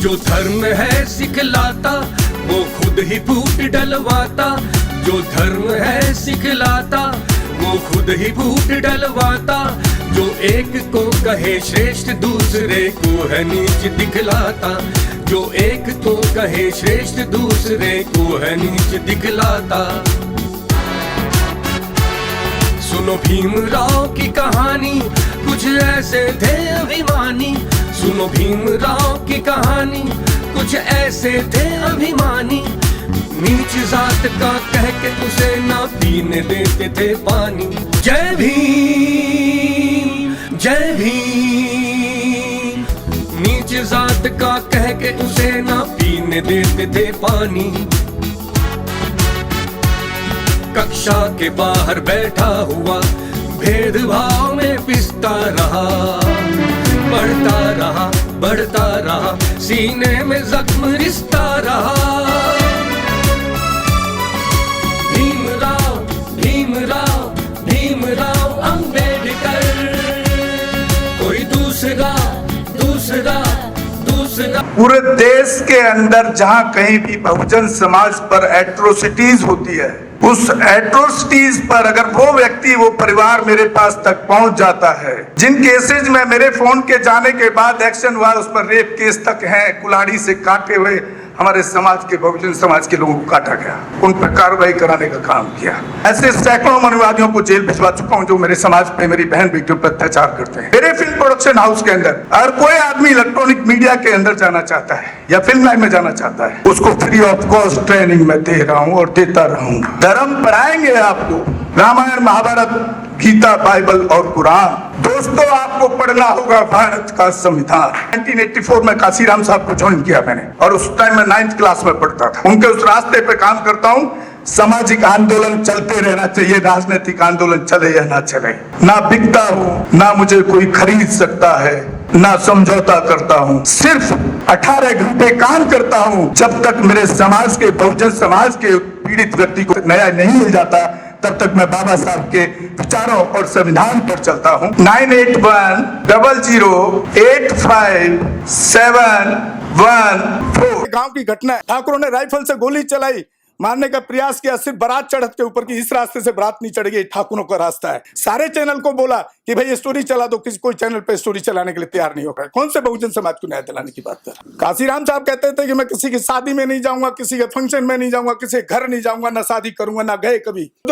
जो धर्म है सिखलाता वो खुद ही फूट डलवाता। जो धर्म है सिखलाता वो खुद ही फूट डलवाता। जो एक को कहे श्रेष्ठ दूसरे को है नीच दिखलाता। जो एक को कहे श्रेष्ठ दूसरे को है नीच दिखलाता। सुनो भीमराव की कहानी, कुछ ऐसे थे अभिमानी। सुनो भीमराव की कहानी, कुछ ऐसे थे अभिमानी। नीच जात का कह के उसे ना पीने देते थे पानी। जय भीम जय भीम। नीच जात का कह के उसे ना पीने देते थे पानी। कक्षा के बाहर बैठा हुआ भेदभाव में पिसता रहा। बढ़ता रहा सीने में जख्म रिश्ता रहा। भीमराव भीमराव भीमराव अंबेडकर। कोई दूसरा दूसरा दूसरा। पूरे देश के अंदर जहां कहीं भी बहुजन समाज पर एट्रोसिटीज होती है, उस एट्रोसिटीज पर अगर वो व्यक्ति वो परिवार मेरे पास तक पहुंच जाता है, जिन केसेज में मेरे फोन के जाने के बाद एक्शन हुआ, उस पर रेप केस तक हैं, कुल्हाड़ी से काटे हुए हमारे समाज के बहुजन समाज के लोगों को काटा गया, उन पर कार्रवाई कराने का काम किया। ऐसे सैकड़ों मनुवादियों को जेल भिजवा चुका हूं जो मेरे समाज पे, मेरी बहन बेटियों पर अत्याचार करते हैं। मेरे फिल्म प्रोडक्शन हाउस के अंदर अगर कोई आदमी इलेक्ट्रॉनिक मीडिया के अंदर जाना चाहता है या फिल्म लाइन में जाना चाहता है, उसको फ्री ऑफ कॉस्ट ट्रेनिंग में दे रहा हूँ और देता रहूंगा। धर्म पढ़ाएंगे आपको, रामायण महाभारत गीता बाइबल और कुरान। दोस्तों, आपको पढ़ना होगा भारत का संविधान। 1984 में काशीराम साहब को ज्वाइन किया मैंने, और उस टाइम मैं 9th क्लास में पढ़ता था। उनके उस रास्ते पे काम करता हूँ। सामाजिक आंदोलन चलते रहना चाहिए, राजनीतिक आंदोलन चले या ना चले। ना बिकता हूँ, ना मुझे कोई खरीद सकता है, ना समझौता करता हूँ। सिर्फ 18 घंटे काम करता हूँ। जब तक मेरे समाज के, बहुजन समाज के पीड़ित व्यक्ति को न्याय नहीं मिल जाता, तब तक मैं बाबा साहब के विचारों और संविधान पर चलता हूँ। 9810085714। गांव की घटना है, ठाकुरों ने राइफल से गोली चलाई, मारने का प्रयास किया, सिर्फ बारात चढ़त के ऊपर की, इस रास्ते से बारात नहीं चढ़ेगी, ठाकुरों का रास्ता है। सारे चैनल को बोला कि भाई स्टोरी चला दो, किसी कोई चैनल पे स्टोरी चलाने के लिए तैयार नहीं होगा। कौन से बहुजन समाज को न्याय दिलाने की बात कर? काशीराम साहब कहते थे कि मैं किसी की शादी में नहीं जाऊंगा, किसी के फंक्शन में नहीं जाऊंगा, किसी के घर नहीं जाऊंगा, ना शादी करूंगा, ना गए कभी।